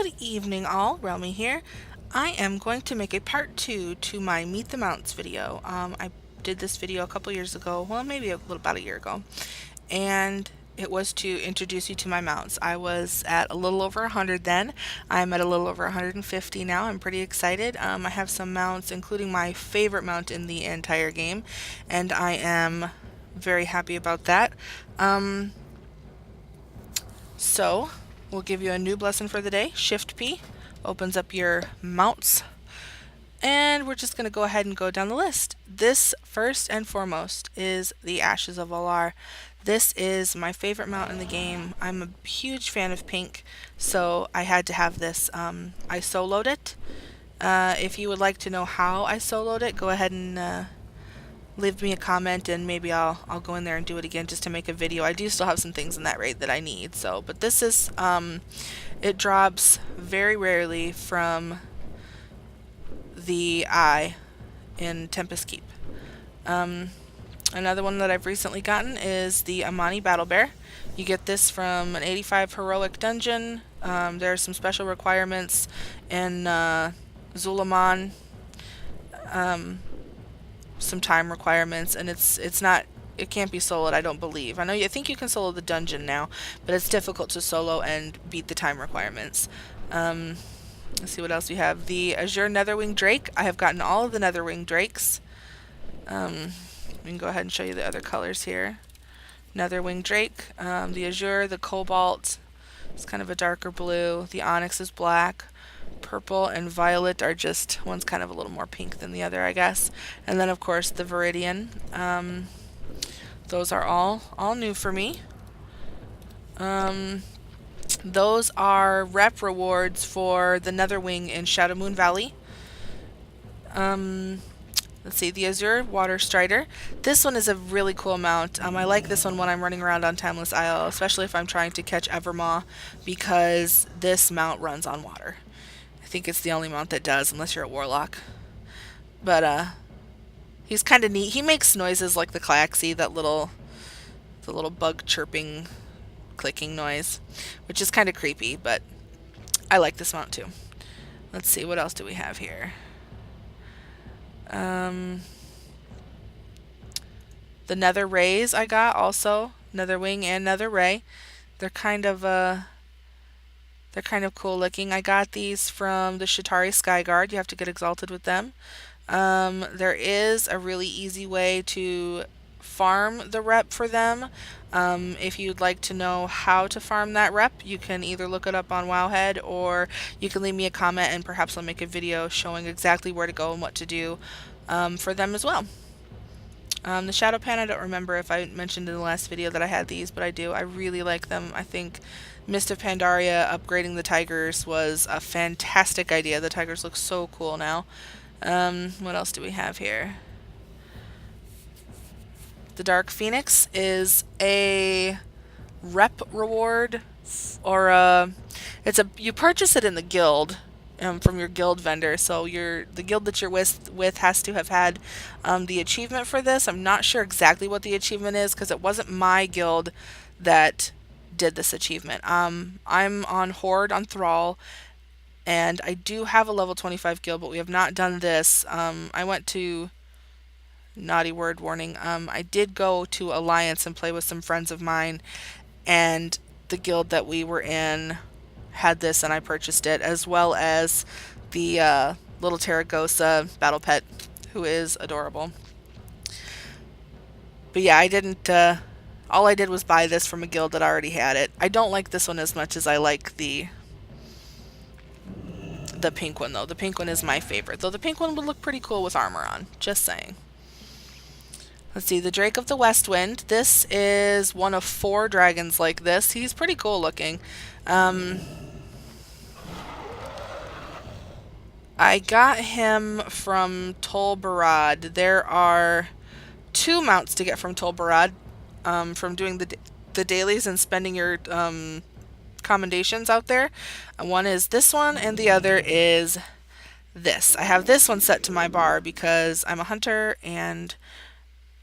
Good evening all, Realmy here. I am going to make a part 2 to my Meet the Mounts video. I did this video a couple years ago, well maybe about a year ago, and it was to introduce you to my mounts. I was at a little over 100 then. I'm at a little over 150 now. I'm pretty excited. I have some mounts, including my favorite mount in the entire game, and I am very happy about that. So, we'll give you a new lesson for the day. Shift P opens up your mounts, and we're just going to go ahead and go down the list. This, first and foremost, is the Ashes of Valar. This is my favorite mount in the game. I'm a huge fan of pink, so I had to have this. I soloed it. If you would like to know how I soloed it, go ahead and leave me a comment, and maybe I'll go in there and do it again just to make a video. I do still have some things in that raid that I need, so, but this is, it drops very rarely from the Eye in Tempest Keep. Another one that I've recently gotten is the Amani Battle Bear. You get this from an 85 heroic dungeon. There are some special requirements in Zulaman. Some time requirements, and it can't be soloed, I don't believe. I think you can solo the dungeon now, but it's difficult to solo and beat the time requirements. Let's see what else we have. The Azure Netherwing Drake. I have gotten all of the Netherwing Drakes. We can go ahead and show you the other colors here. Netherwing Drake, the Azure, the Cobalt, it's kind of a darker blue. The Onyx is black. Purple and violet are just, one's kind of a little more pink than the other, I guess. And then of course the Viridian. Those are all new for me. Those are rep rewards for the Netherwing in Shadowmoon Valley. Let's see, the Azure Water Strider. This one is a really cool mount. I like this one when I'm running around on Timeless Isle, especially if I'm trying to catch Evermaw, because this mount runs on water. I think it's the only mount that does, unless you're a warlock. But he's kind of neat. He makes noises like the Klaxi, the little bug chirping, clicking noise, which is kind of creepy, but I like this mount too. Let's see, what else do we have here? The Nether Rays I got also, Nether Wing and Nether Ray. They're kind of cool looking. I got these from the Shatari Skyguard. You have to get exalted with them. There is a really easy way to farm the rep for them. If you'd like to know how to farm that rep, you can either look it up on Wowhead, or you can leave me a comment and perhaps I'll make a video showing exactly where to go and what to do for them as well. The Shadow Pan, I don't remember if I mentioned in the last video that I had these, but I do. I really like them. I think Mist of Pandaria upgrading the tigers was a fantastic idea. The tigers look so cool now. What else do we have here? The Dark Phoenix is a rep reward, or you purchase it in the guild. From your guild vendor, so the guild that you're with has to have had the achievement for this. I'm not sure exactly what the achievement is, because it wasn't my guild that did this achievement. I'm on Horde on Thrall, and I do have a level 25 guild, but we have not done this. I went to, naughty word warning, I did go to Alliance and play with some friends of mine, and the guild that we were in had this, and I purchased it, as well as the little Terragosa battle pet, who is adorable. But yeah, I didn't, all I did was buy this from a guild that already had it. I don't like this one as much as I like the pink one, though. The pink one is my favorite, though the pink one would look pretty cool with armor on, just saying. Let's see, the Drake of the West Wind. This is one of 4 dragons like this. He's pretty cool looking. I got him from Tol Barad. There are 2 mounts to get from Tol Barad, from doing the dailies and spending your commendations out there. One is this one, and the other is this. I have this one set to my bar because I'm a hunter and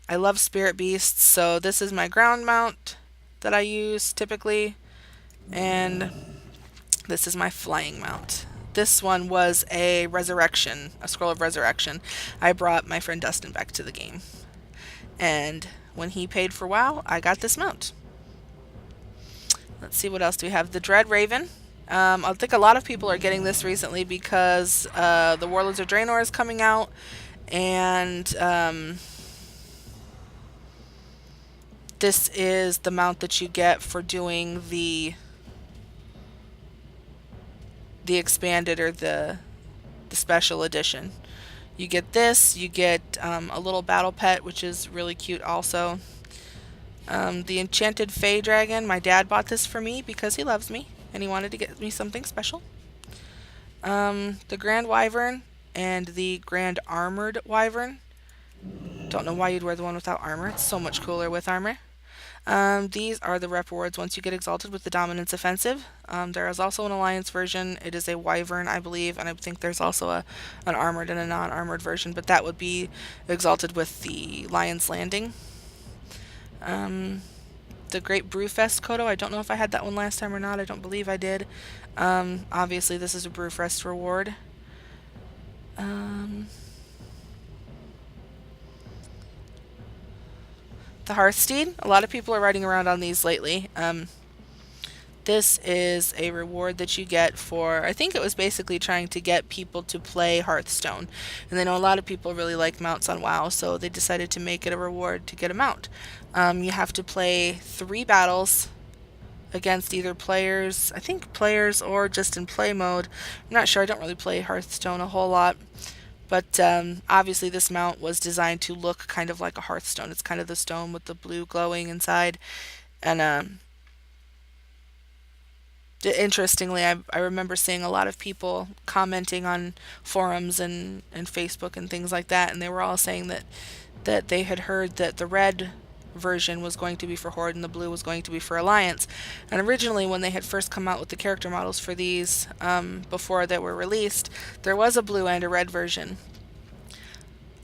I love spirit beasts, so this is my ground mount that I use typically. And This is my flying mount. This one was a resurrection, a scroll of resurrection. I brought my friend Dustin back to the game. And when he paid for WoW, I got this mount. Let's see, what else do we have? The Dread Raven. I think a lot of people are getting this recently because the Warlords of Draenor is coming out, and this is the mount that you get for doing the expanded or the special edition. You get this. You get a little battle pet, which is really cute also. The Enchanted Fey Dragon. My dad bought this for me because he loves me and he wanted to get me something special. The Grand Wyvern and the Grand Armored Wyvern. Don't know why you'd wear the one without armor. It's so much cooler with armor. These are the rep rewards once you get exalted with the Dominance Offensive. There is also an Alliance version. It is a Wyvern, I believe, and I think there's also an armored and a non-armored version, but that would be exalted with the Lion's Landing. The Great Brewfest Kodo, I don't know if I had that one last time or not. I don't believe I did. Obviously, this is a Brewfest reward. The Hearthsteed. A lot of people are riding around on these lately. This is a reward that you get for, I think it was basically trying to get people to play Hearthstone. And they know a lot of people really like mounts on WoW, so they decided to make it a reward to get a mount. You have to play 3 battles against either players, I think players or just in play mode. I'm not sure, I don't really play Hearthstone a whole lot. But obviously this mount was designed to look kind of like a Hearthstone. It's kind of the stone with the blue glowing inside. And interestingly, I remember seeing a lot of people commenting on forums and Facebook and things like that, and they were all saying that they had heard that the red version was going to be for Horde and the blue was going to be for Alliance. And originally, when they had first come out with the character models for these, before they were released, there was a blue and a red version.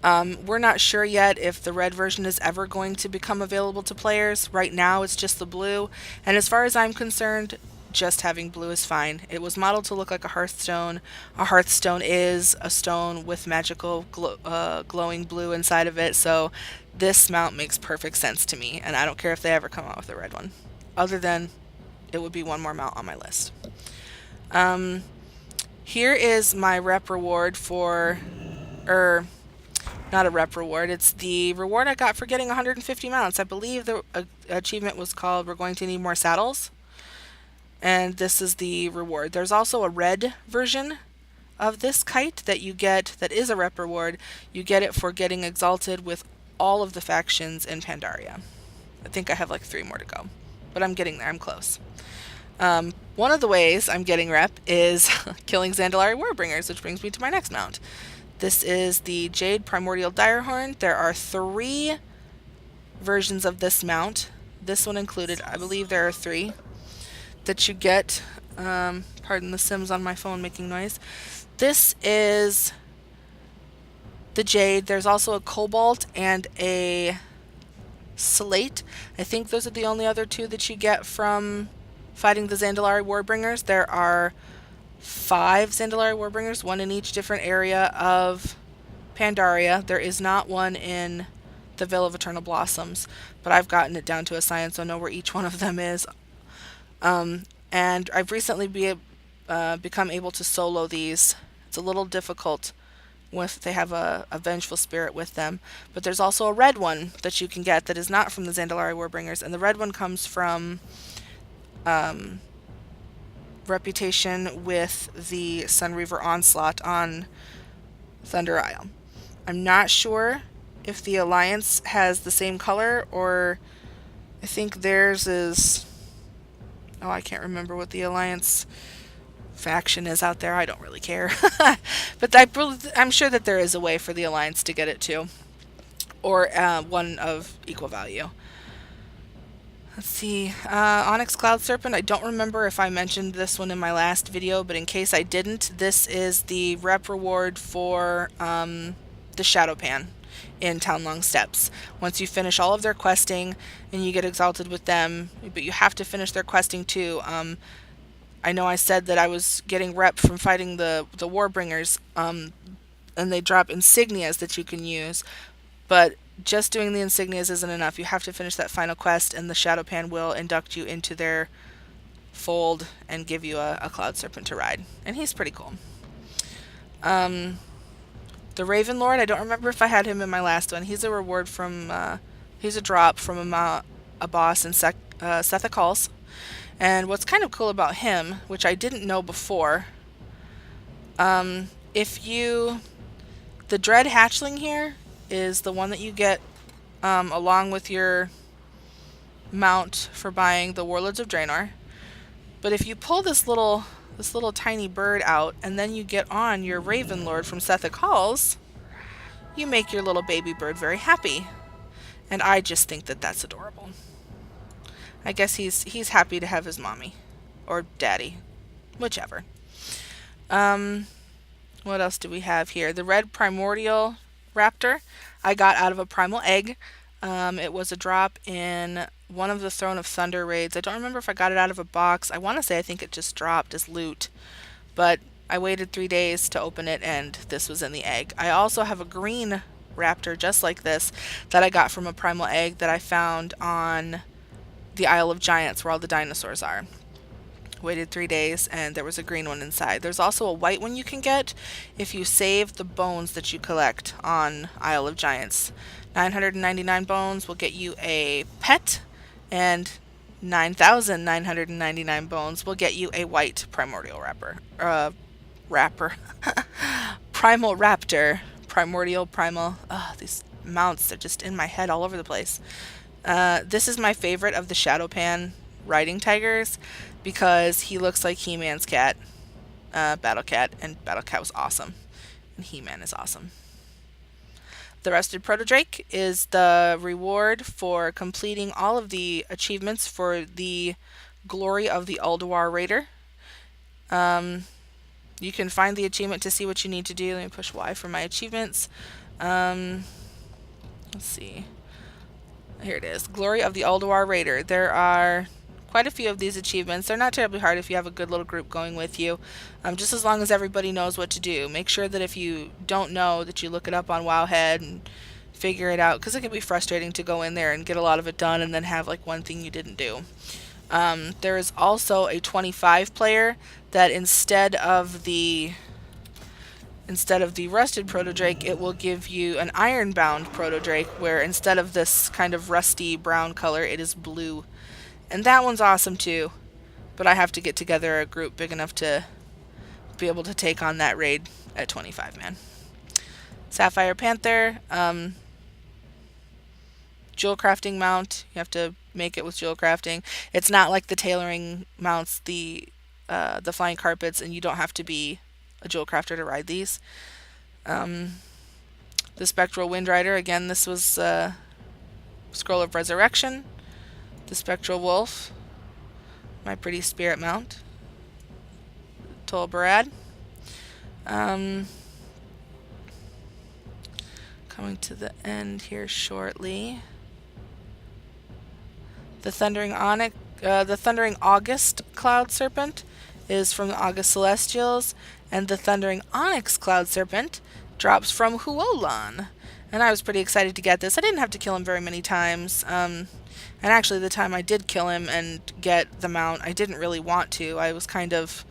We're not sure yet if the red version is ever going to become available to players. Right now, it's just the blue, and as far as I'm concerned, just having blue is fine. It was modeled to look like a Hearthstone. A Hearthstone is a stone with magical glowing blue inside of it, so this mount makes perfect sense to me, and I don't care if they ever come out with a red one. Other than, it would be one more mount on my list. Here is my rep reward for, not a rep reward, it's the reward I got for getting 150 mounts. I believe the achievement was called We're Going to Need More Saddles. And this is the reward. There's also a red version of this kite that you get that is a rep reward. You get it for getting exalted with all of the factions in Pandaria. I think I have like 3 more to go, but I'm getting there. I'm close. One of the ways I'm getting rep is killing Zandalari Warbringers, which brings me to my next mount. This is the Jade Primordial Direhorn. There are 3 versions of this mount. This one included. I believe there are 3 that you get. Pardon the Sims on my phone making noise. This is the Jade. There's also a Cobalt and a Slate. I think those are the only other 2 that you get from fighting the Zandalari Warbringers. There are 5 Zandalari Warbringers, 1 in each different area of Pandaria. There is not one in the Veil of Eternal Blossoms, but I've gotten it down to a science, so I know where each one of them is. And I've recently become able to solo these. It's a little difficult if they have a vengeful spirit with them. But there's also a red one that you can get that is not from the Zandalari Warbringers, and the red one comes from reputation with the Sunreaver Onslaught on Thunder Isle. I'm not sure if the Alliance has the same color, or I think theirs is... Oh, I can't remember what the Alliance faction is out there. I don't really care. But I'm sure that there is a way for the Alliance to get it too. Or one of equal value. Let's see. Onyx Cloud Serpent. I don't remember if I mentioned this one in my last video, but in case I didn't, this is the rep reward for the Shadow Pan in Townlong Steps. Once you finish all of their questing and you get exalted with them, but you have to finish their questing too, I know I said that I was getting rep from fighting the Warbringers, and they drop insignias that you can use. But just doing the insignias isn't enough. You have to finish that final quest, and the Shadow Pan will induct you into their fold and give you a Cloud Serpent to ride. And he's pretty cool. The Raven Lord, I don't remember if I had him in my last one. He's a reward from, he's a drop from a boss in Sethek Halls. And what's kind of cool about him, which I didn't know before, if you, the Dread Hatchling here is the one that you get along with your mount for buying the Warlords of Draenor. But if you pull this little tiny bird out, and then you get on your Raven Lord from Sethek Halls, you make your little baby bird very happy. And I just think that that's adorable. I guess he's happy to have his mommy. Or daddy. Whichever. What else do we have here? The red primordial raptor I got out of a primal egg. It was a drop in one of the Throne of Thunder raids. I don't remember if I got it out of a box. I want to say I think it just dropped as loot. But I waited 3 days to open it, and this was in the egg. I also have a green raptor just like this that I got from a primal egg that I found on the Isle of Giants where all the dinosaurs are. Waited 3 days, and there was a green one inside. There's also a white one you can get if you save the bones that you collect on Isle of Giants. 999 bones will get you a pet, and 9,999 bones will get you a white primordial rapper. Primal raptor. Primordial, primal. Ugh, these mounts, they're just in my head all over the place. This is my favorite of the Shadow Pan riding tigers because he looks like He-Man's cat, Battle Cat, and Battle Cat was awesome, and He-Man is awesome. The Rusted Protodrake is the reward for completing all of the achievements for the Glory of the Ulduar Raider. You can find the achievement to see what you need to do. Let me push Y for my achievements. Let's see. Here it is. Glory of the Ulduar Raider. There are quite a few of these achievements. They're not terribly hard if you have a good little group going with you. Just as long as everybody knows what to do. Make sure that if you don't know that you look it up on Wowhead and figure it out, because it can be frustrating to go in there and get a lot of it done and then have like one thing you didn't do. There is also a 25 player that instead of the rusted protodrake, it will give you an ironbound protodrake where instead of this kind of rusty brown color, it is blue. And that one's awesome too, but I have to get together a group big enough to be able to take on that raid at 25 man. Sapphire Panther, jewel crafting mount. You have to make it with jewel crafting. It's not like the tailoring mounts, the flying carpets, and you don't have to be a jewel crafter to ride these. The Spectral Windrider, again, this was Scroll of Resurrection. The Spectral Wolf, my pretty spirit mount. Tol Barad. Coming to the end here shortly. The Thundering August Cloud Serpent is from the August Celestials, and the Thundering Onyx Cloud Serpent drops from Huolan. And I was pretty excited to get this. I didn't have to kill him very many times. And actually, the time I did kill him and get the mount, I didn't really want to. I was kind of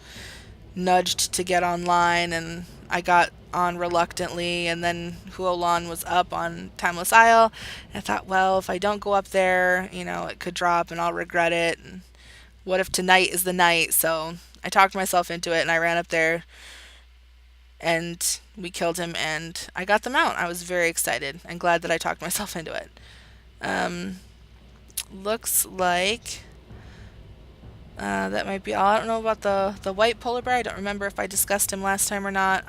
nudged to get online, and I got on reluctantly, and then Huolan was up on Timeless Isle. And I thought, well, if I don't go up there, it could drop and I'll regret it. And what if tonight is the night? So I talked myself into it, and I ran up there, and we killed him, and I got the mount. I was very excited and glad that I talked myself into it. Looks like that might be all. I don't know about the white polar bear. I don't remember if I discussed him last time or not.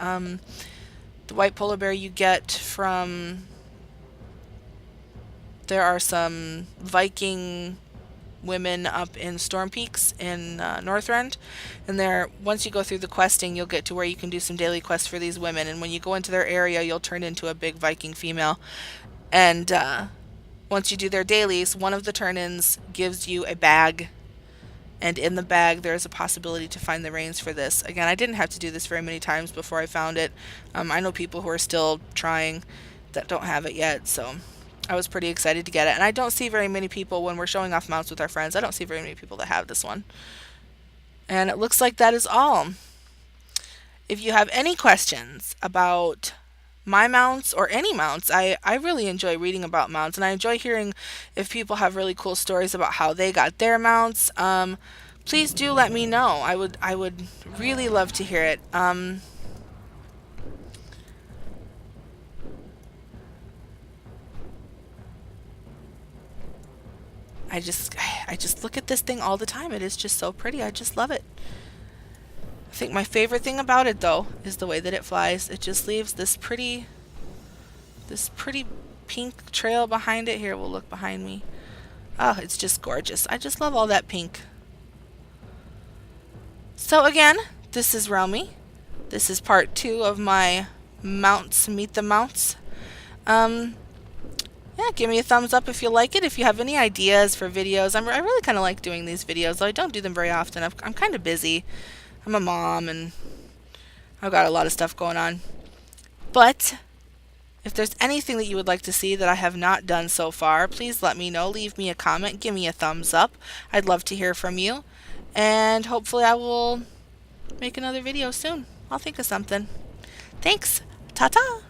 The white polar bear you get from... There are some Viking women up in Storm Peaks in Northrend, and there, once you go through the questing, you'll get to where you can do some daily quests for these women, and when you go into their area, you'll turn into a big Viking female. And once you do their dailies, one of the turn-ins gives you a bag And in the bag, there is a possibility to find the reins for this. Again, I didn't have to do this very many times before I found it. I know people who are still trying that don't have it yet, so I was pretty excited to get it. And I don't see very many people when we're showing off mounts with our friends. I don't see very many people that have this one. And it looks like that is all. If you have any questions about my mounts or any mounts, I really enjoy reading about mounts, and I enjoy hearing if people have really cool stories about how they got their mounts. Please do let me know. I would really love to hear it. I just look at this thing all the time. It is just so pretty. I just love it. I think my favorite thing about it though is the way that it flies. It just leaves this pretty pink trail behind it. Here, we'll look behind me. Oh, it's just gorgeous. I just love all that pink. So again, this is Realmy. This is part 2 of my mounts, meet the mounts. Um, yeah, give me a thumbs up if you like it. If you have any ideas for videos, I really kind of like doing these videos, though I don't do them very often. I'm kind of busy. I'm a mom and I've got a lot of stuff going on. But if there's anything that you would like to see that I have not done so far, please let me know. Leave me a comment. Give me a thumbs up. I'd love to hear from you. And hopefully I will make another video soon. I'll think of something. Thanks. Ta-ta.